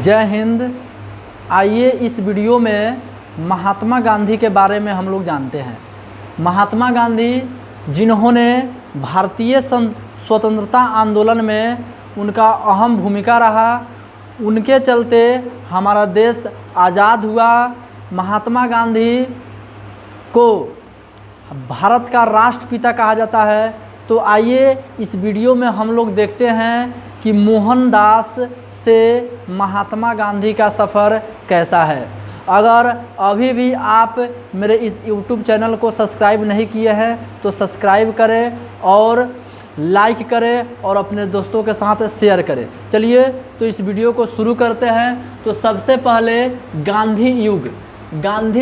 जय हिंद। आइए इस वीडियो में महात्मा गांधी के बारे में हम लोग जानते हैं। महात्मा गांधी जिन्होंने भारतीय स्वतंत्रता आंदोलन में उनका अहम भूमिका रहा, उनके चलते हमारा देश आज़ाद हुआ। महात्मा गांधी को भारत का राष्ट्रपिता कहा जाता है। तो आइए इस वीडियो में हम लोग देखते हैं कि मोहनदास से महात्मा गांधी का सफ़र कैसा है। अगर अभी भी आप मेरे इस YouTube चैनल को सब्सक्राइब नहीं किए हैं तो सब्सक्राइब करें और लाइक करें और अपने दोस्तों के साथ शेयर करें। चलिए तो इस वीडियो को शुरू करते हैं। तो सबसे पहले गांधी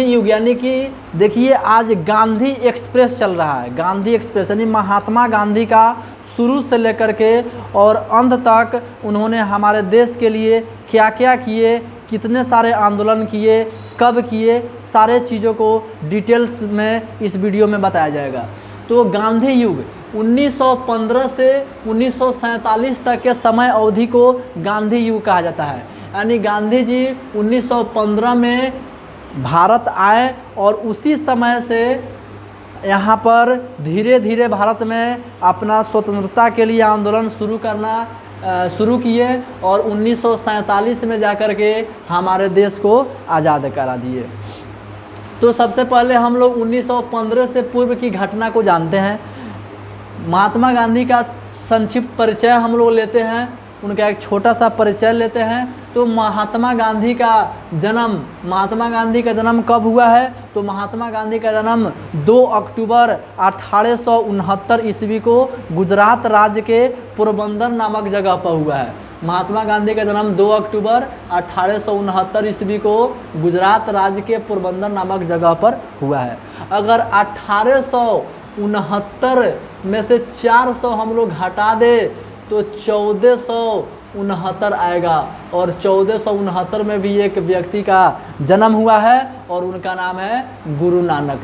युग यानी कि देखिए आज गांधी एक्सप्रेस चल रहा है। गांधी एक्सप्रेस यानी महात्मा गांधी का शुरू से लेकर के और अंत तक उन्होंने हमारे देश के लिए क्या क्या किए, कितने सारे आंदोलन किए, कब किए, सारे चीज़ों को डिटेल्स में इस वीडियो में बताया जाएगा। तो गांधी युग 1915 से 1947 तक के समय अवधि को गांधी युग कहा जाता है। यानी गांधी जी 1915 में भारत आए और उसी समय से यहाँ पर धीरे धीरे भारत में अपना स्वतंत्रता के लिए आंदोलन शुरू किए और 1947 में जाकर के हमारे देश को आज़ाद करा दिए। तो सबसे पहले हम लोग 1915 से पूर्व की घटना को जानते हैं। महात्मा गांधी का संक्षिप्त परिचय हम लोग लेते हैं, उनका एक छोटा सा परिचय लेते हैं। तो महात्मा गांधी का जन्म कब हुआ है? तो महात्मा गांधी का जन्म 2 अक्टूबर 1869 ईस्वी को गुजरात राज्य के पोरबंदर नामक जगह पर हुआ है। महात्मा गांधी का जन्म 2 अक्टूबर 1869 ईस्वी को गुजरात राज्य के पोरबंदर नामक जगह पर हुआ है। अगर 1869 में से 400 हम लोग हटा दे तो 1469 आएगा और 1469 में भी एक व्यक्ति का जन्म हुआ है और उनका नाम है गुरु नानक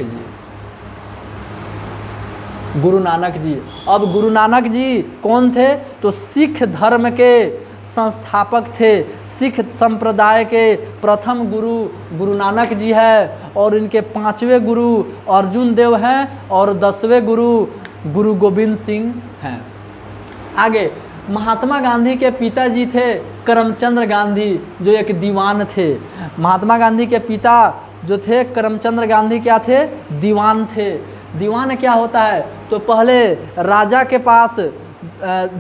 जी। अब गुरु नानक जी कौन थे? तो सिख धर्म के संस्थापक थे। सिख संप्रदाय के प्रथम गुरु नानक जी है और इनके 5वें गुरु अर्जुन देव हैं और 10वें गुरु गोविंद सिंह हैं। आगे महात्मा गांधी के पिताजी थे करमचंद गांधी, जो एक दीवान थे। महात्मा गांधी के पिता जो थे करमचंद गांधी क्या थे? दीवान थे। दीवान क्या होता है? तो पहले राजा के पास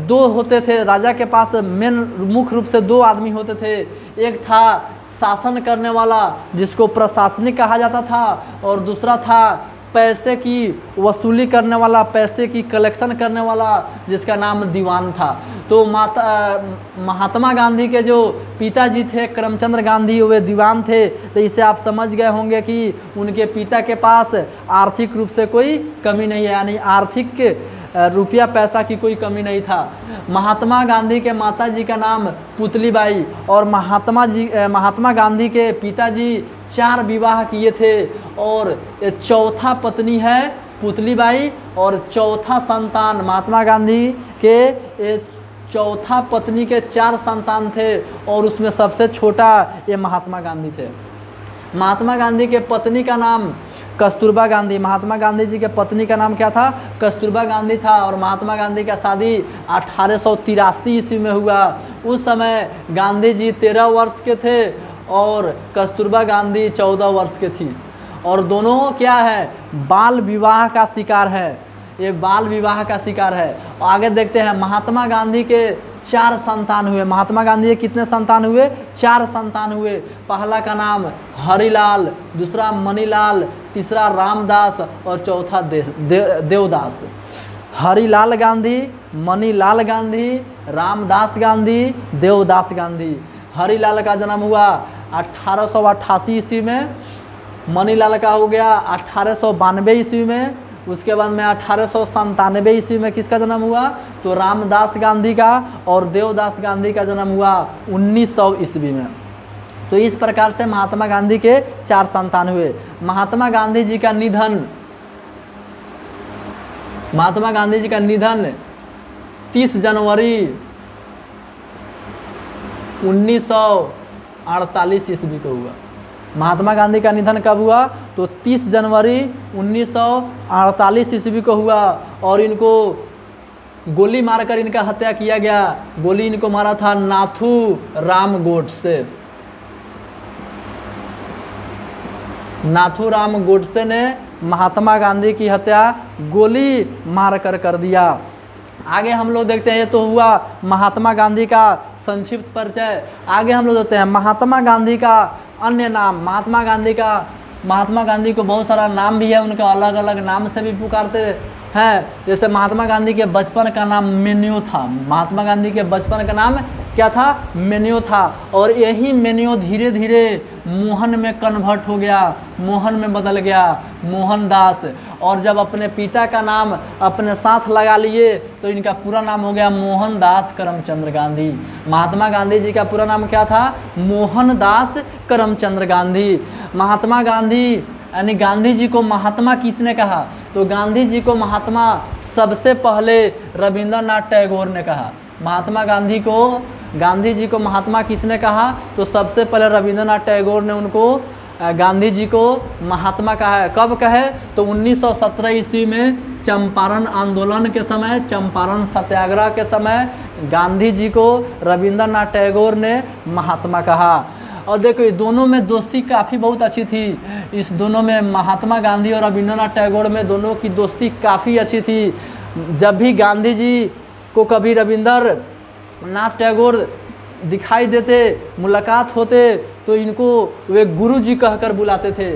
2 होते थे। राजा के पास मुख्य रूप से 2 आदमी होते थे। एक था शासन करने वाला जिसको प्रशासनिक कहा जाता था और दूसरा था पैसे की वसूली करने वाला, पैसे की कलेक्शन करने वाला जिसका नाम दीवान था। तो महात्मा गांधी के जो पिताजी थे करमचंद गांधी, वे दीवान थे। तो इसे आप समझ गए होंगे कि उनके पिता के पास आर्थिक रूप से कोई कमी नहीं है, यानी आर्थिक रुपया पैसा की कोई कमी नहीं था। महात्मा गांधी के माताजी का नाम पुतलीबाई और महात्मा गांधी के पिताजी 4 विवाह किए थे और ये चौथा पत्नी है पुतलीबाई और चौथा संतान महात्मा गांधी के चौथा पत्नी के 4 संतान थे और उसमें सबसे छोटा ये महात्मा गांधी थे। महात्मा गांधी के पत्नी का नाम कस्तूरबा गांधी। महात्मा गांधी जी के पत्नी का नाम क्या था? कस्तूरबा गांधी था और महात्मा गांधी का शादी 1883 ईस्वी में हुआ। उस समय गांधी जी 13 वर्ष के थे और कस्तूरबा गांधी 14 वर्ष के थी और दोनों क्या है? बाल विवाह का शिकार है। ये बाल विवाह का शिकार है। आगे देखते हैं महात्मा गांधी के 4 संतान हुए। महात्मा गांधी के कितने संतान हुए? 4 संतान हुए। पहला का नाम हरिलाल, दूसरा मणिलाल, तीसरा रामदास और चौथा देवदास। हरिलाल गांधी, मणिलाल गांधी, रामदास गांधी, देवदास गांधी। हरिलाल का जन्म हुआ 1888 ईस्वी में, मणिलाल का हो गया 1892 ईस्वी में, उसके बाद में 1897 ईस्वी में किसका जन्म हुआ? तो रामदास गांधी का और देवदास गांधी का जन्म हुआ 1900 ईस्वी में। तो इस प्रकार से महात्मा गांधी के 4 संतान हुए। महात्मा गांधी जी का निधन 30 जनवरी 1900 1948 ईस्वी को हुआ। महात्मा गांधी का निधन कब हुआ? तो 30 जनवरी 1948 ईस्वी को हुआ और इनको गोली मारकर इनका हत्या किया गया। गोली इनको मारा था नाथूराम गोडसे। नाथूराम गोडसे ने महात्मा गांधी की हत्या गोली मारकर कर दिया। आगे हम लोग देखते हैं, ये तो हुआ महात्मा गांधी का संक्षिप्त परिचय। आगे हम लोग देखते हैं महात्मा गांधी का अन्य नाम। महात्मा गांधी को बहुत सारा नाम भी है, उनका अलग अलग नाम से भी पुकारते हैं। जैसे महात्मा गांधी के बचपन का नाम मेन्यू था। महात्मा गांधी के बचपन का नाम क्या था? मेन्यू था। और यही मेन्यू धीरे धीरे मोहन में कन्वर्ट हो गया, मोहन में बदल गया, मोहनदास। और जब अपने पिता का नाम अपने साथ लगा लिए तो इनका पूरा नाम हो गया मोहनदास करमचंद गांधी। महात्मा गांधी जी का पूरा नाम क्या था? मोहनदास करमचंद गांधी। महात्मा गांधी यानी गांधी जी को महात्मा किसने कहा? तो गांधी जी को महात्मा सबसे पहले रविंद्रनाथ टैगोर ने कहा। गांधी जी को महात्मा किसने कहा? तो सबसे पहले रविंद्रनाथ टैगोर ने उनको गांधी जी को महात्मा कहा है। कब कहे? तो 1917 ईस्वी में चंपारण आंदोलन के समय, चंपारण सत्याग्रह के समय गांधी जी को रविंद्रनाथ टैगोर ने महात्मा कहा। और देखो दोनों में दोस्ती काफ़ी बहुत अच्छी थी। इस दोनों में महात्मा गांधी और रविंद्रनाथ टैगोर में दोनों की दोस्ती काफ़ी अच्छी थी। जब भी गांधी जी को कभी रविंद्रनाथ टैगोर दिखाई देते, मुलाकात होते, तो इनको वे गुरुजी कहकर बुलाते थे।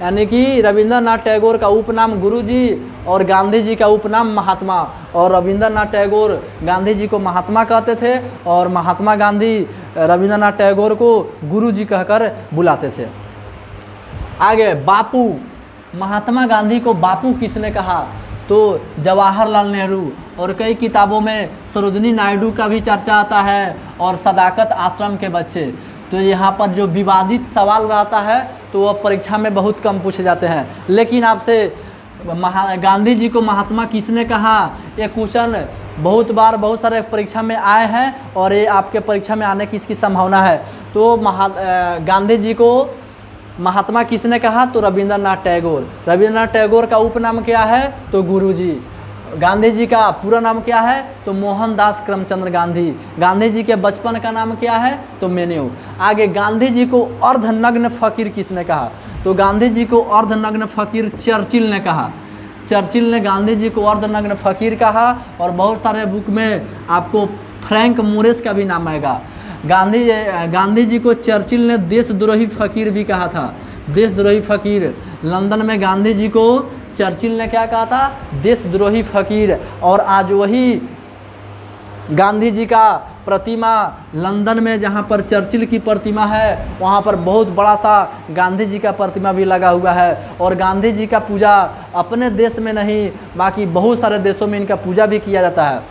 यानी कि रविंद्रनाथ टैगोर का उपनाम गुरुजी और गांधी जी का उपनाम महात्मा। और रविंद्रनाथ टैगोर गांधी जी को महात्मा कहते थे और महात्मा गांधी रविंद्रनाथ टैगोर को गुरुजी कहकर बुलाते थे। आगे बापू। महात्मा गांधी को बापू किसने कहा? तो जवाहरलाल नेहरू। और कई किताबों में सरोजिनी नायडू का भी चर्चा आता है और सदाकत आश्रम के बच्चे। तो यहाँ पर जो विवादित सवाल रहता है तो वह परीक्षा में बहुत कम पूछे जाते हैं। लेकिन आपसे गांधी जी को महात्मा किसने कहा, ये क्वेश्चन बहुत बार बहुत सारे परीक्षा में आए हैं और ये आपके परीक्षा में आने की इसकी संभावना है। तो गांधी जी को महात्मा किसने कहा? तो रविंद्रनाथ टैगोर। रविंद्रनाथ टैगोर का उपनाम क्या है? तो गुरुजी। गांधी जी का पूरा नाम क्या है? तो मोहनदास करमचंद गांधी। गांधी जी के बचपन का नाम क्या है? तो मेन्यू। आगे गांधी जी को अर्धनग्न फकीर किसने कहा? तो गांधी जी को अर्धनग्न फकीर चर्चिल ने कहा। चर्चिल ने गांधी जी को अर्धनग्न फकीर कहा। और बहुत सारे बुक में आपको फ्रैंक मोरेस का भी नाम आएगा। गांधी जी को चर्चिल ने देशद्रोही फकीर भी कहा था। देशद्रोही फकीर। लंदन में गांधी जी को चर्चिल ने क्या कहा था? देशद्रोही फकीर। और आज वही गांधी जी का प्रतिमा लंदन में, जहाँ पर चर्चिल की प्रतिमा है, वहाँ पर बहुत बड़ा सा गांधी जी का प्रतिमा भी लगा हुआ है। और गांधी जी का पूजा अपने देश में नहीं, बाकी बहुत सारे देशों में इनका पूजा भी किया जाता है।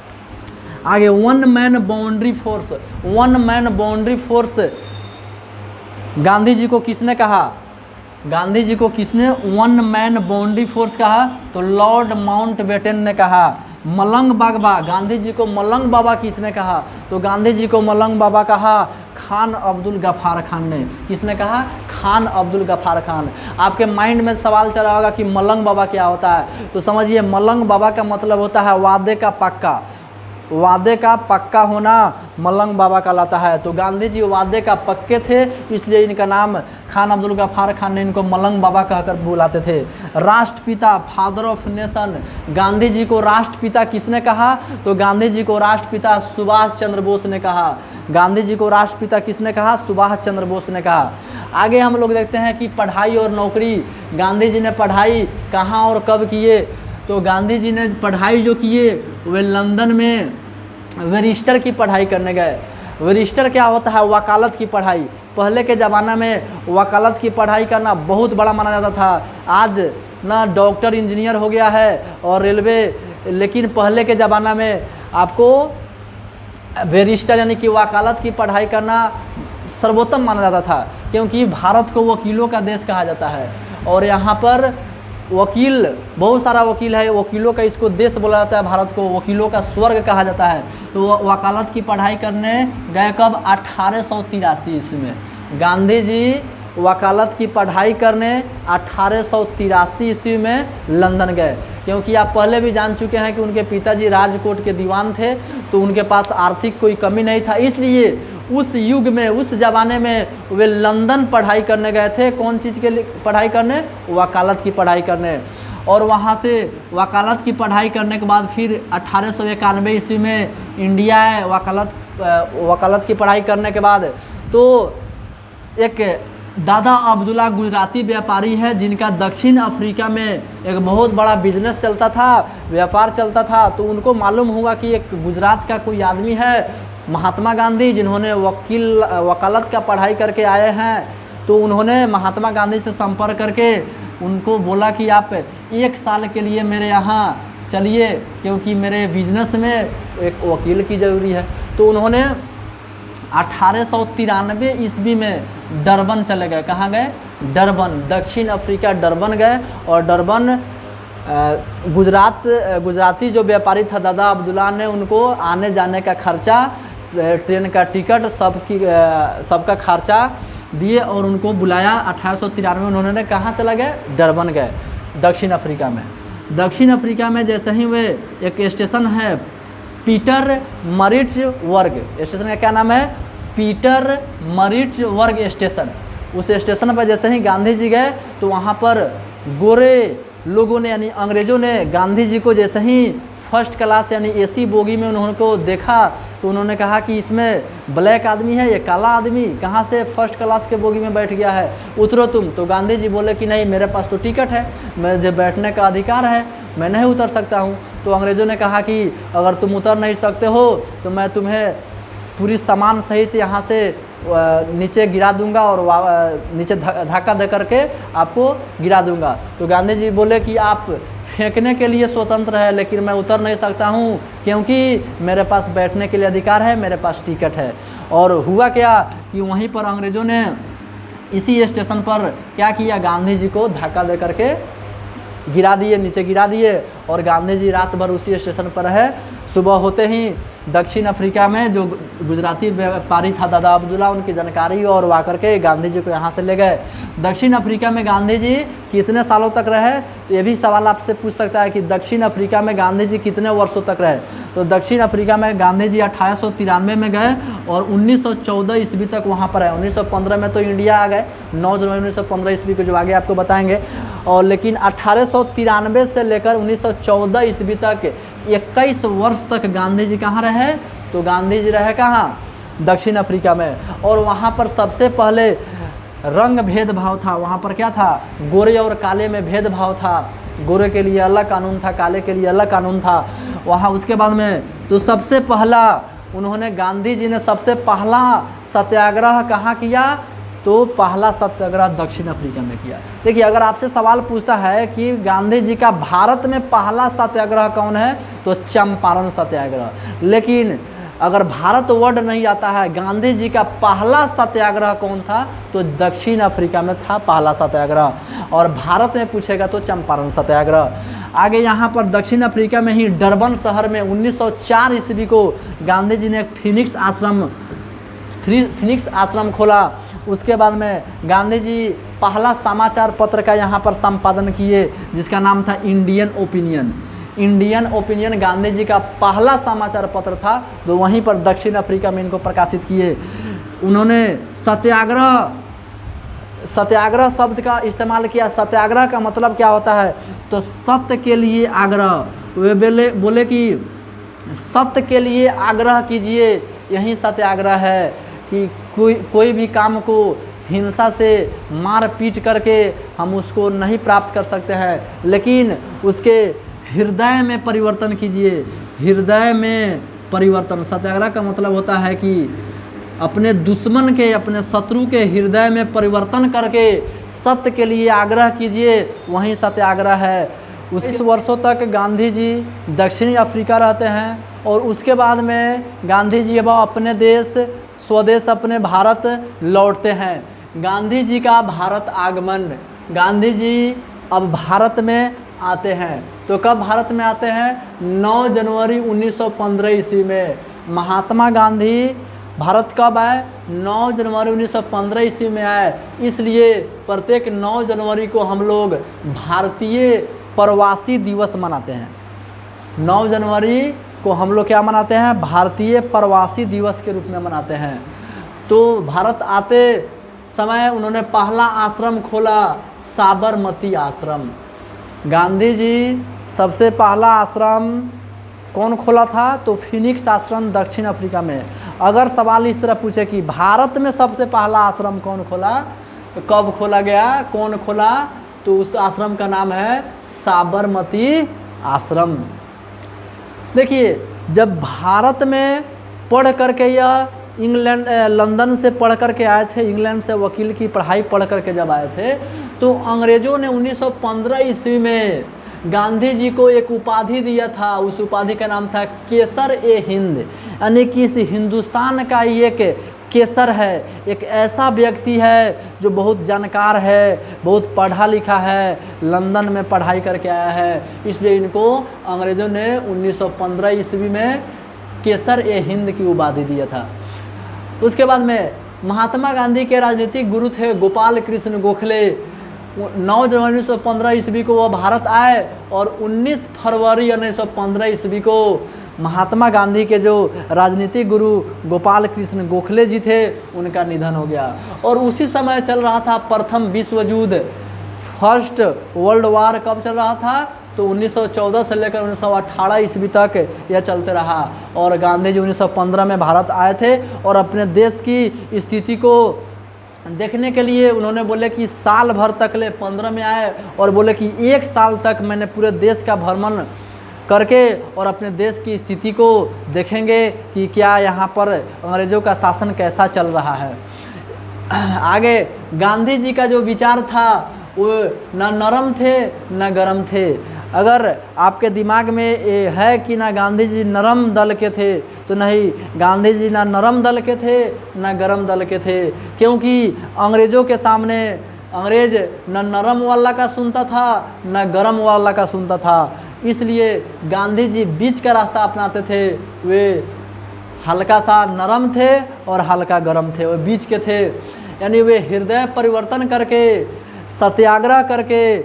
आगे one man boundary force. One man boundary force Gandhi ji को किसने कहा? गांधी जी को किसने वन मैन बाउंड्री फोर्स कहा? तो लॉर्ड माउंटबेटन ने कहा। मलंग बाबा। गांधी जी को मलंग बाबा किसने कहा? तो गांधी जी को मलंग बाबा कहा खान अब्दुल गफ्फार खान ने। किसने कहा? खान अब्दुल गफ्फार खान। आपके माइंड में सवाल चला होगा कि मलंग बाबा क्या होता है? तो समझिए, मलंग बाबा का मतलब होता है वादे का पक्का। वादे का पक्का होना मलंग बाबा कहलाता है। तो गांधी जी वादे का पक्के थे, इसलिए इनका नाम खान अब्दुल गफ्फार खान ने इनको मलंग बाबा कहकर बुलाते थे। राष्ट्रपिता, father of nation. Gandhi ji को राष्ट्रपिता किसने कहा? तो गांधी जी को राष्ट्रपिता सुभाष चंद्र बोस ने कहा। गांधी जी को राष्ट्रपिता किसने कहा? सुभाष चंद्र बोस ने कहा। आगे हम लोग देखते हैं कि पढ़ाई और नौकरी। गांधी जी ने पढ़ाई कहाँ और कब किए? तो गांधी जी ने पढ़ाई जो किए वे लंदन में बैरिस्टर की पढ़ाई करने गए। बैरिस्टर क्या होता है? वकालत की पढ़ाई। पहले के ज़माना में वकालत की पढ़ाई करना बहुत बड़ा माना जाता था। आज ना डॉक्टर इंजीनियर हो गया है और रेलवे, लेकिन पहले के ज़माना में आपको बैरिस्टर यानी कि वकालत की पढ़ाई करना सर्वोत्तम माना जाता था, क्योंकि भारत को वकीलों का देश कहा जाता है। और यहाँ पर वकील, बहुत सारा वकील है, वकीलों का इसको देश बोला जाता है, भारत को वकीलों का स्वर्ग कहा जाता है। तो वकालत की पढ़ाई करने गए कब? 1883 ईस्वी में। गांधी जी वकालत की पढ़ाई करने 1883 ईस्वी में लंदन गए, क्योंकि आप पहले भी जान चुके हैं कि उनके पिताजी राजकोट के दीवान थे, तो उनके पास आर्थिक कोई कमी नहीं था, इसलिए उस युग में, उस ज़माने में वे लंदन पढ़ाई करने गए थे। कौन चीज़ के लिए पढ़ाई करने? वकालत की पढ़ाई करने। और वहाँ से वकालत की पढ़ाई करने के बाद फिर 1891 ईस्वी में इंडिया आए वकालत की पढ़ाई करने के बाद। तो एक दादा अब्दुल्ला गुजराती व्यापारी है, जिनका दक्षिण अफ्रीका में एक बहुत बड़ा बिजनेस चलता था, व्यापार चलता था। तो उनको मालूम हुआ कि एक गुजरात का कोई आदमी है महात्मा गांधी, जिन्होंने वकालत का पढ़ाई करके आए हैं। तो उन्होंने महात्मा गांधी से संपर्क करके उनको बोला कि आप 1 साल के लिए मेरे यहाँ चलिए, क्योंकि मेरे बिजनेस में एक वकील की ज़रूरी है। तो उन्होंने 1893 ईस्वी में डरबन चले गए। कहाँ गए? डरबन, दक्षिण अफ्रीका डरबन गए। और डरबन गुजराती जो व्यापारी था दादा अब्दुल्ला ने उनको आने जाने का खर्चा, ट्रेन का टिकट, सबका खर्चा दिए और उनको बुलाया। 1893 में उन्होंने कहाँ चला गए? डरबन गए, दक्षिण अफ्रीका में। दक्षिण अफ्रीका में जैसे ही वे एक स्टेशन है पीटरमरिट्जबर्ग, स्टेशन का क्या नाम है? पीटरमरिट्जबर्ग स्टेशन। उस स्टेशन पर जैसे ही गांधी जी गए तो वहाँ पर गोरे लोगों ने यानी अंग्रेज़ों ने गांधी जी को जैसे ही फर्स्ट क्लास यानी एसी बोगी में उनको देखा तो उन्होंने कहा कि इसमें ब्लैक आदमी है, ये काला आदमी कहाँ से फर्स्ट क्लास के बोगी में बैठ गया है, उतरो तुम। तो गांधी जी बोले कि नहीं, मेरे पास तो टिकट है, मुझे बैठने का अधिकार है, मैं नहीं उतर सकता हूँ। तो अंग्रेज़ों ने कहा कि अगर तुम उतर नहीं सकते हो तो मैं तुम्हें पूरी सामान सहित यहाँ से नीचे गिरा दूंगा और नीचे धक्का दे करके आपको गिरा दूंगा। तो गांधी जी बोले कि आप फेंकने के लिए स्वतंत्र है, लेकिन मैं उतर नहीं सकता हूँ क्योंकि मेरे पास बैठने के लिए अधिकार है, मेरे पास टिकट है। और हुआ क्या कि वहीं पर अंग्रेज़ों ने इसी स्टेशन पर क्या किया, गांधी जी को धक्का दे करके गिरा दिए, नीचे गिरा दिए। और गांधी जी रात भर उसी स्टेशन पर है। सुबह होते ही दक्षिण अफ्रीका में जो गुजराती व्यापारी था दादा अब्दुल्ला, उनकी जानकारी और वा करके गांधी जी को यहाँ से ले गए। दक्षिण अफ्रीका में गांधी जी कितने सालों तक रहे? तो ये भी सवाल आपसे पूछ सकता है कि दक्षिण अफ्रीका में गांधी जी कितने वर्षों तक रहे। तो दक्षिण अफ्रीका में गांधी जी 1893 में गए और 1914 ईस्वी तक वहाँ पर है। 1915 में तो इंडिया आ गए, 9 जनवरी 1915 ईस्वी को, जो आगे आपको बताएंगे। और लेकिन 1893 से लेकर 1914 ईस्वी तक 21 वर्ष तक गांधी जी कहाँ रहे? तो गांधी जी रहे कहाँ? दक्षिण अफ्रीका में। और वहाँ पर सबसे पहले रंग भेदभाव था। वहाँ पर क्या था? गोरे और काले में भेदभाव था। गोरे के लिए अलग कानून था, काले के लिए अलग कानून था वहाँ। उसके बाद में तो सबसे पहला उन्होंने, गांधी जी ने सबसे पहला सत्याग्रह कहाँ किया? तो पहला सत्याग्रह दक्षिण अफ्रीका में किया। देखिए, अगर आपसे सवाल पूछता है कि गांधी जी का भारत में पहला सत्याग्रह कौन है, तो चंपारण सत्याग्रह। लेकिन अगर भारत वर्ड नहीं आता है, गांधी जी का पहला सत्याग्रह कौन था, तो दक्षिण अफ्रीका में था पहला सत्याग्रह। और भारत में पूछेगा तो चंपारण सत्याग्रह। आगे यहाँ पर दक्षिण अफ्रीका में ही डरबन शहर में 1904 ईस्वी को गांधी जी ने एक फिनिक्स आश्रम खोला। उसके बाद में गांधी जी पहला समाचार पत्र का यहाँ पर संपादन किए, जिसका नाम था Indian Opinion. Indian Opinion Gandhi ji का पहला समाचार पत्र था, तो वहीं पर दक्षिण अफ्रीका में इनको प्रकाशित किए। उन्होंने सत्याग्रह शब्द का इस्तेमाल किया। सत्याग्रह का मतलब क्या होता है? तो सत्य के लिए आग्रह। वे बोले कि सत्य के लिए आग्रह कीजिए, यही सत्याग्रह है कि कोई भी काम को हिंसा से मार पीट करके हम उसको नहीं प्राप्त कर सकते हैं, लेकिन उसके हृदय में परिवर्तन कीजिए। हृदय में परिवर्तन, सत्याग्रह का मतलब होता है कि अपने दुश्मन के, अपने शत्रु के हृदय में परिवर्तन करके सत्य के लिए आग्रह कीजिए, वही सत्याग्रह है। इस वर्षों तक गांधी जी दक्षिणी अफ्रीका रहते हैं और उसके बाद में गांधी जी अब अपने देश, स्वदेश, अपने भारत लौटते हैं। गांधी जी का भारत आगमन, गांधी जी अब भारत में आते हैं। तो कब भारत में आते हैं? 9 जनवरी 1915 ईस्वी में। महात्मा गांधी भारत कब आए? 9 जनवरी 1915 ईस्वी में आए। इसलिए प्रत्येक 9 जनवरी को हम लोग भारतीय प्रवासी दिवस मनाते हैं। 9 जनवरी को हम लोग क्या मनाते हैं? भारतीय प्रवासी दिवस के रूप में मनाते हैं। तो भारत आते समय उन्होंने पहला आश्रम खोला, साबरमती आश्रम। गांधी जी सबसे पहला आश्रम कौन खोला था? तो फिनिक्स आश्रम दक्षिण अफ्रीका में। अगर सवाल इस तरह पूछे कि भारत में सबसे पहला आश्रम कौन खोला, तो कब खोला गया, कौन खोला, तो उस आश्रम का नाम है साबरमती आश्रम। देखिए, जब भारत में पढ़ करके यह इंग्लैंड लंदन से पढ़ करके आए थे, इंग्लैंड से वकील की पढ़ाई पढ़ करके जब आए थे, तो अंग्रेज़ों ने 1915 ईस्वी में गांधी जी को एक उपाधि दिया था। उस उपाधि का नाम था केसर ए हिंद, यानी कि इस हिंदुस्तान का ही एक केसर है, एक ऐसा व्यक्ति है जो बहुत जानकार है, बहुत पढ़ा लिखा है, लंदन में पढ़ाई करके आया है। इसलिए इनको अंग्रेज़ों ने 1915 ईस्वी में केसर ए हिंद की उपाधि दिया था। उसके बाद में महात्मा गांधी के राजनीतिक गुरु थे गोपाल कृष्ण गोखले। 9 जनवरी 1915 ईस्वी को वह भारत आए और 19 फरवरी 1915 ईस्वी को महात्मा गांधी के जो राजनीतिक गुरु गोपाल कृष्ण गोखले जी थे, उनका निधन हो गया। और उसी समय चल रहा था प्रथम विश्व युद्ध, फर्स्ट वर्ल्ड वार। कब चल रहा था? तो 1914 से लेकर 1918 ईस्वी तक यह चलते रहा। और गांधी जी 1915 में भारत आए थे और अपने देश की स्थिति को देखने के लिए उन्होंने बोले कि साल भर तक ले 15 में आए और बोले कि 1 साल तक मैंने पूरे देश का भ्रमण करके और अपने देश की स्थिति को देखेंगे कि क्या यहाँ पर अंग्रेज़ों का शासन कैसा चल रहा है। आगे गांधी जी का जो विचार था वो ना नरम थे ना गरम थे। अगर आपके दिमाग में ये है कि ना गांधी जी नरम दल के थे, तो नहीं, गांधी जी ना नरम दल के थे ना गरम दल के थे। क्योंकि अंग्रेज़ों के सामने अंग्रेज़ न नरम वाला का सुनता था न गरम वाला का सुनता था। इसलिए गांधी जी बीच का रास्ता अपनाते थे। वे हल्का सा नरम थे और हल्का गरम थे, वे बीच के थे। यानी वे हृदय परिवर्तन करके, सत्याग्रह करके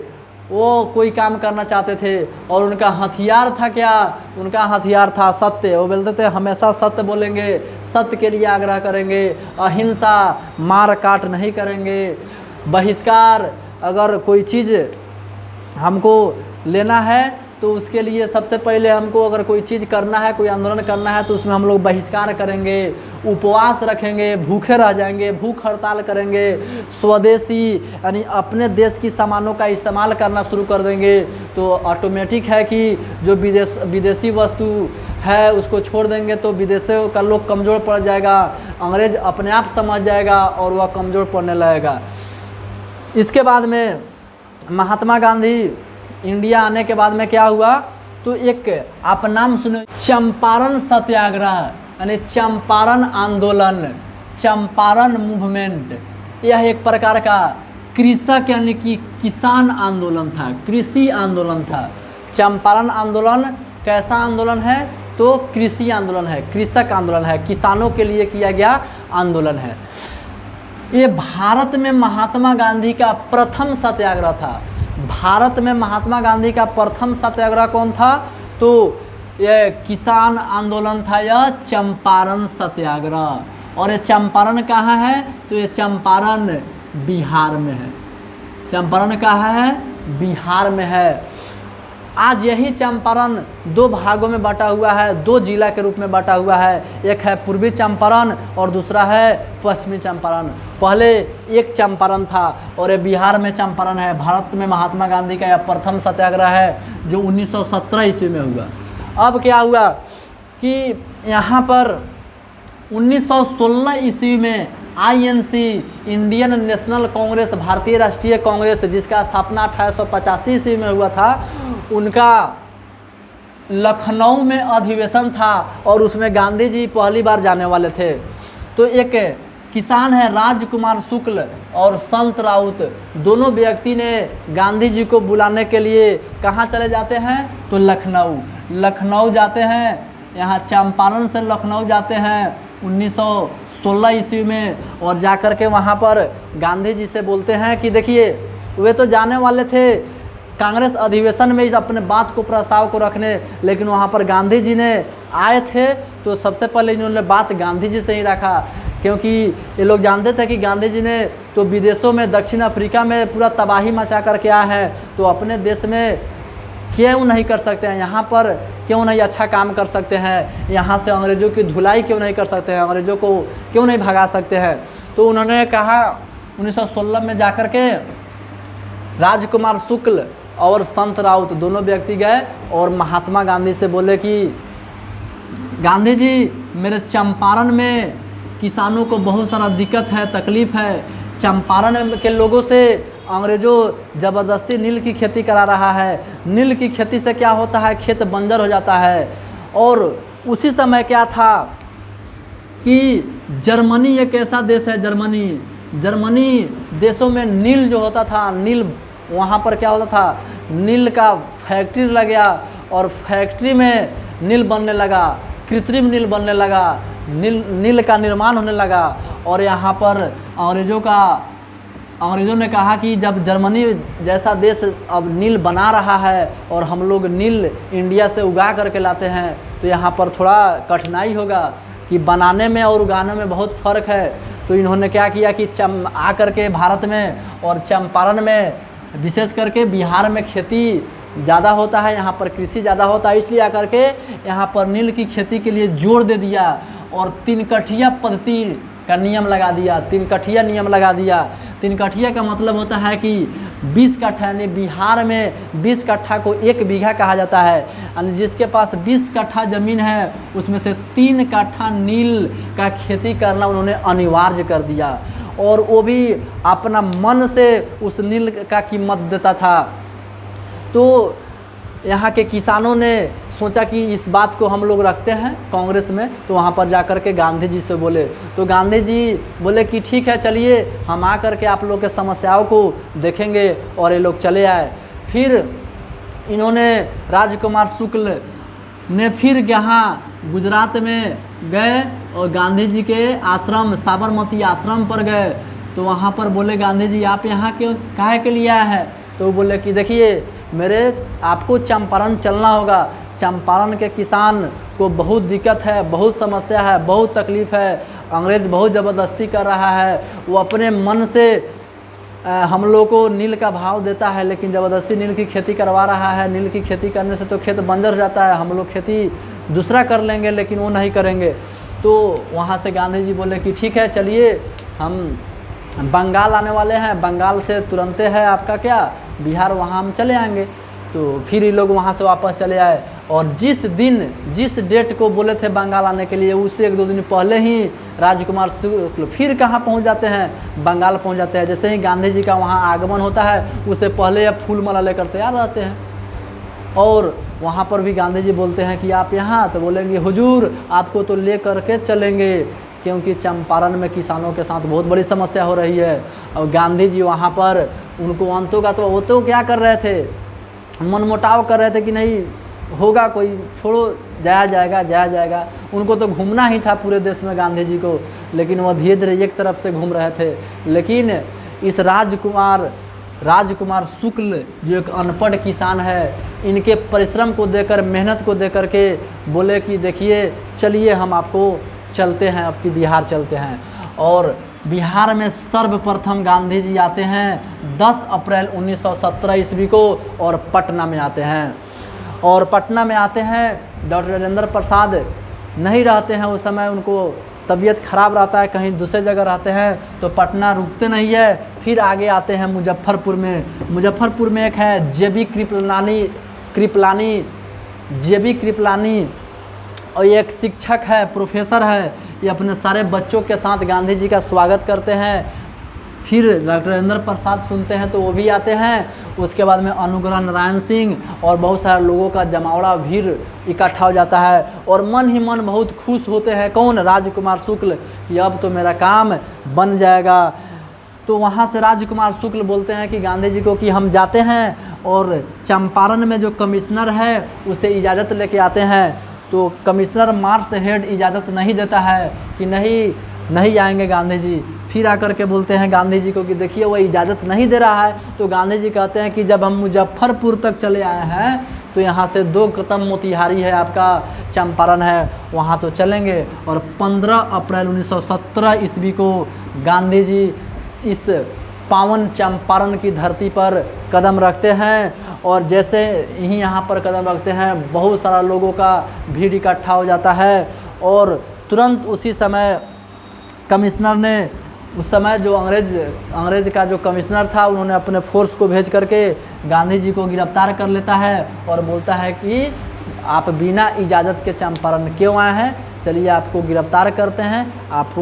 वो कोई काम करना चाहते थे। और उनका हथियार था क्या? उनका हथियार था सत्य। वो बोलते थे हमेशा सत्य बोलेंगे, सत्य के लिए आग्रह करेंगे, अहिंसा, मार काट नहीं करेंगे, बहिष्कार। अगर कोई चीज़ हमको लेना है तो उसके लिए सबसे पहले हमको अगर कोई चीज़ करना है, कोई आंदोलन करना है, तो उसमें हम लोग बहिष्कार करेंगे, उपवास रखेंगे, भूखे रह जाएंगे, भूख हड़ताल करेंगे, स्वदेशी यानी अपने देश की सामानों का इस्तेमाल करना शुरू कर देंगे। तो ऑटोमेटिक है कि जो विदेशी वस्तु है उसको छोड़ देंगे तो विदेशों का लोग कमज़ोर पड़ जाएगा, अंग्रेज़ अपने आप समझ जाएगा और वह कमज़ोर पड़ने लगेगा। इसके बाद में महात्मा गांधी इंडिया आने के बाद में क्या हुआ? तो एक आप नाम सुने, चंपारण सत्याग्रह यानी चंपारण आंदोलन, चंपारण मूवमेंट। यह एक प्रकार का कृषक यानी कि किसान आंदोलन था, कृषि आंदोलन था। चंपारण आंदोलन कैसा आंदोलन है? तो कृषि आंदोलन है, कृषक आंदोलन है, किसानों के लिए किया गया आंदोलन है। ये भारत में महात्मा गांधी का प्रथम सत्याग्रह था। भारत में महात्मा गांधी का प्रथम सत्याग्रह कौन था? तो यह किसान आंदोलन था, यह चंपारण सत्याग्रह। और ये चंपारण कहाँ है? तो ये चंपारण बिहार में है। चंपारण कहाँ है? बिहार में है। आज यही चंपारण 2 भागों में बटा हुआ है, 2 जिला के रूप में बटा हुआ है। एक है पूर्वी चंपारण और दूसरा है पश्चिमी चंपारण। पहले एक चंपारण था और ये बिहार में चंपारण है। भारत में महात्मा गांधी का यह प्रथम सत्याग्रह है जो 1917 ईस्वी में हुआ। अब क्या हुआ कि यहाँ पर 1916 ईस्वी में INC, इंडियन नेशनल कांग्रेस, भारतीय राष्ट्रीय कांग्रेस, जिसका स्थापना 1885 ईस्वी में हुआ था, उनका लखनऊ में अधिवेशन था और उसमें गांधी जी पहली बार जाने वाले थे। तो एक किसान है राजकुमार शुक्ल और संत राउत, दोनों व्यक्ति ने गांधी जी को बुलाने के लिए कहाँ चले जाते हैं? तो लखनऊ जाते हैं। यहाँ चंपारण से लखनऊ जाते हैं 1916 ईस्वी में, और जाकर के वहाँ पर गांधी जी से बोलते हैं कि देखिए वे तो जाने वाले थे कांग्रेस अधिवेशन में इस अपने बात को प्रस्ताव को रखने, लेकिन वहाँ पर गांधी जी ने आए थे तो सबसे पहले इन्होंने बात गांधी जी से ही रखा, क्योंकि ये लोग जानते थे कि गांधी जी ने तो विदेशों में दक्षिण अफ्रीका में पूरा तबाही मचा कर के आए हैं, तो अपने देश में क्यों नहीं कर सकते हैं, यहाँ पर क्यों नहीं अच्छा काम कर सकते हैं, यहाँ से अंग्रेज़ों की धुलाई क्यों नहीं कर सकते हैं, अंग्रेज़ों को क्यों नहीं भगा सकते हैं। तो उन्होंने कहा 1916 में जाकर के राजकुमार शुक्ल और संत राउत दोनों व्यक्ति गए और महात्मा गांधी से बोले कि गांधी जी मेरे चंपारण में किसानों को बहुत सारा दिक्कत है, तकलीफ़ है, चंपारण के लोगों से अंग्रेज़ों ज़बरदस्ती नील की खेती करा रहा है, नील की खेती से क्या होता है, खेत बंजर हो जाता है। और उसी समय क्या था कि जर्मनी एक ऐसा देश है, जर्मनी देशों में नील जो होता था, नील वहाँ पर क्या होता था, नील का फैक्ट्री लग गया और फैक्ट्री में नील बनने लगा, कृत्रिम नील बनने लगा, नील का निर्माण होने लगा। और यहाँ पर अंग्रेज़ों ने कहा कि जब जर्मनी जैसा देश अब नील बना रहा है और हम लोग नील इंडिया से उगा करके लाते हैं, तो यहाँ पर थोड़ा कठिनाई होगा कि बनाने में और उगाने में बहुत फ़र्क है। तो इन्होंने क्या किया कि आकर के भारत में और चंपारण में, विशेष करके बिहार में खेती ज़्यादा होता है, यहाँ पर कृषि ज़्यादा होता है, इसलिए आकर के यहाँ पर नील की खेती के लिए जोर दे दिया और 3 कठिया पद्धति का नियम लगा दिया, 3 कठिया नियम लगा दिया। 3 कठिया का मतलब होता है कि 20 कट्ठा, यानी बिहार में 20 कट्ठा को 1 बीघा कहा जाता है, यानी जिसके पास 20 कट्ठा ज़मीन है उसमें से 3 कट्ठा नील का खेती करना उन्होंने अनिवार्य कर दिया, और वो भी अपना मन से उस नील का कीमत देता था। तो यहाँ के किसानों ने सोचा कि इस बात को हम लोग रखते हैं कांग्रेस में, तो वहाँ पर जाकर के गांधी जी से बोले, तो गांधी जी बोले कि ठीक है चलिए हम आ कर के आप लोग के समस्याओं को देखेंगे, और ये लोग चले आए। फिर इन्होंने राजकुमार शुक्ल ने फिर यहाँ गुजरात में गए और गांधी जी के आश्रम साबरमती आश्रम पर गए। तो वहाँ पर बोले गांधी जी आप यहाँ क्यों काहे के लिए आए हैं? तो वो बोले कि देखिए आपको चंपारण चलना होगा, चंपारण के किसान को बहुत दिक्कत है, बहुत समस्या है, बहुत तकलीफ़ है, अंग्रेज़ बहुत ज़बरदस्ती कर रहा है, वो अपने मन से हम लोग को नील का भाव देता है लेकिन ज़बरदस्ती नील की खेती करवा रहा है। नील की खेती करने से तो खेत बंजर हो जाता है, हम लोग खेती दूसरा कर लेंगे लेकिन वो नहीं करेंगे। तो वहाँ से गांधी जी बोले कि ठीक है चलिए हम बंगाल आने वाले हैं, बंगाल से तुरंत है आपका क्या बिहार, वहाँ हम चले आएंगे। तो फिर ये लोग वहाँ से वापस चले आए, और जिस डेट को बोले थे बंगाल आने के लिए उससे 1-2 दिन पहले ही राजकुमार शुक्ल फिर कहाँ पहुँच जाते हैं, बंगाल पहुँच जाते हैं। जैसे ही गांधी जी का वहाँ आगमन होता है उससे पहले अब फूल माला लेकर तैयार रहते हैं, और वहाँ पर भी गांधी जी बोलते हैं कि आप यहाँ, तो बोलेंगे हुजूर आपको तो ले करके चलेंगे, क्योंकि चंपारण में किसानों के साथ बहुत बड़ी समस्या हो रही है। और गांधी जी वहाँ पर उनको अंतों का तो वो तो क्या कर रहे थे, मनमुटाव कर रहे थे कि नहीं होगा कोई, छोड़ो जाया जाएगा। उनको तो घूमना ही था पूरे देश में गांधी जी को, लेकिन वह धीरे धीरे एक तरफ से घूम रहे थे। लेकिन इस राजकुमार शुक्ल जो एक अनपढ़ किसान है, इनके परिश्रम को देकर, मेहनत को देकर के बोले कि देखिए चलिए हम आपको चलते हैं, आपकी बिहार चलते हैं। और बिहार में सर्वप्रथम गांधी जी आते हैं 10 अप्रैल 1917 ईस्वी को, और पटना में आते हैं। और पटना में आते हैं, डॉक्टर राजेंद्र प्रसाद नहीं रहते हैं उस समय, उनको तबीयत खराब रहता है, कहीं दूसरे जगह रहते हैं, तो पटना रुकते नहीं है। फिर आगे आते हैं मुजफ्फरपुर में एक है जेबी कृपलानी, और एक शिक्षक है, प्रोफेसर है, ये अपने सारे बच्चों के साथ गांधी जी का स्वागत करते हैं। फिर डॉक्टर राजेंद्र प्रसाद सुनते हैं तो वो भी आते हैं। उसके बाद में अनुग्रह नारायण सिंह और बहुत सारे लोगों का जमावड़ा भीड़ इकट्ठा हो जाता है, और मन ही मन बहुत खुश होते हैं। कौन? राजकुमार शुक्ल, कि अब तो मेरा काम बन जाएगा। तो वहाँ से राजकुमार शुक्ल बोलते हैं कि गांधी जी को कि हम जाते हैं और चंपारण में जो कमिश्नर है उसे इजाज़त लेके आते हैं। तो कमिश्नर मार्च हेड इजाज़त नहीं देता है कि नहीं आएंगे गांधी जी। फिर आकर के बोलते हैं गांधी जी को कि देखिए वो इजाज़त नहीं दे रहा है। तो गांधी जी कहते हैं कि जब हम मुजफ्फरपुर तक चले आए हैं तो यहाँ से 2 कदम मोतिहारी है, आपका चंपारण है, वहाँ तो चलेंगे। और 15 अप्रैल 1917 ईस्वी को गांधी जी इस पावन चंपारण की धरती पर कदम रखते हैं। और जैसे ही यहाँ पर कदम रखते हैं बहुत सारा लोगों का भीड़ इकट्ठा हो जाता है। और तुरंत उसी समय कमिश्नर ने, उस समय जो अंग्रेज का जो कमिश्नर था, उन्होंने अपने फोर्स को भेज करके गांधी जी को गिरफ्तार कर लेता है और बोलता है कि आप बिना इजाज़त के चंपारण क्यों आए हैं, चलिए आपको गिरफ्तार करते हैं, आप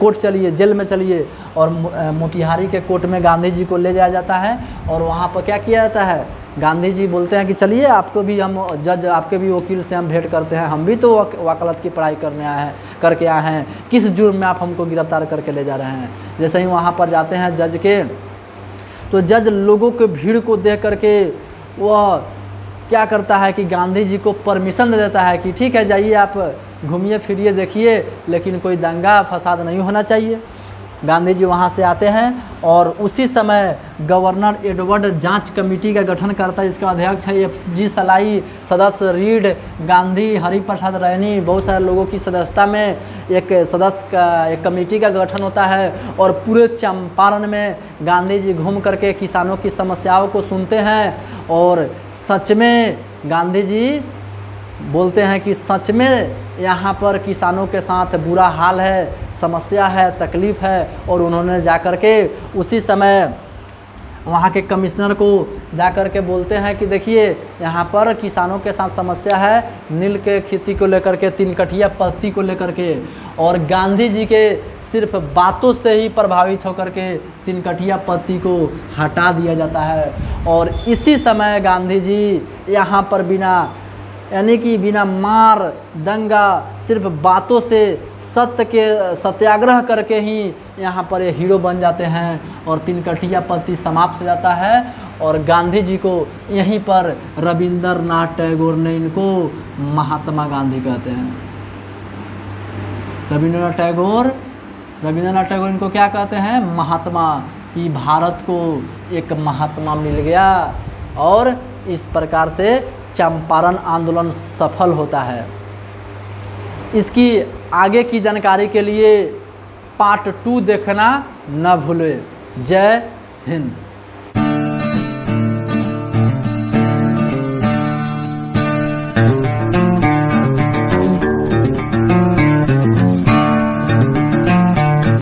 कोर्ट चलिए, जेल में चलिए। और मोतिहारी के कोर्ट में गांधी जी को ले जाया जाता है। और वहाँ पर क्या किया जाता है, गांधी जी बोलते हैं कि चलिए आपको भी हम जज, आपके भी वकील से हम भेंट करते हैं, हम भी तो वकालत की पढ़ाई करके आए हैं, किस जुर्म में आप हमको गिरफ्तार करके ले जा रहे हैं। जैसे ही वहाँ पर जाते हैं जज के, तो जज लोगों के भीड़ को देख करके वह क्या करता है कि गांधी जी को परमिशन दे देता है कि ठीक है जाइए, आप घूमिए फिरिए देखिए, लेकिन कोई दंगा फसाद नहीं होना चाहिए। गांधी जी वहाँ से आते हैं और उसी समय गवर्नर एडवर्ड जांच कमेटी का गठन करता है, जिसका अध्यक्ष है FG सलाई, सदस्य रीड, गांधी, हरिप्रसाद रैनी, बहुत सारे लोगों की सदस्यता में एक कमेटी का गठन होता है। और पूरे चंपारण में गांधी जी घूम करके किसानों की समस्याओं को सुनते हैं। और सच में गांधी जी बोलते हैं कि सच में यहाँ पर किसानों के साथ बुरा हाल है, समस्या है, तकलीफ़ है। और उन्होंने जाकर के उसी समय वहाँ के कमिश्नर को जाकर के बोलते हैं कि देखिए यहाँ पर किसानों के साथ समस्या है, नील के खेती को लेकर के, 3 कठिया पत्ती को लेकर के। और गांधी जी के सिर्फ बातों से ही प्रभावित होकर के 3 कठिया पत्ती को हटा दिया जाता है। और इसी समय गांधी जी यहाँ पर बिना मार दंगा, सिर्फ बातों से, सत्याग्रह करके ही यहाँ पर ये हीरो बन जाते हैं। और 3 कठिया पत्ती समाप्त हो जाता है। और गांधी जी को यहीं पर रविंद्रनाथ टैगोर ने इनको महात्मा गांधी कहते हैं। रविंद्रनाथ टैगोर इनको क्या कहते हैं, महात्मा, कि भारत को एक महात्मा मिल गया। और इस प्रकार से चंपारण आंदोलन सफल होता है। इसकी आगे की जानकारी के लिए पार्ट 2 देखना न भूलें। जय हिंद।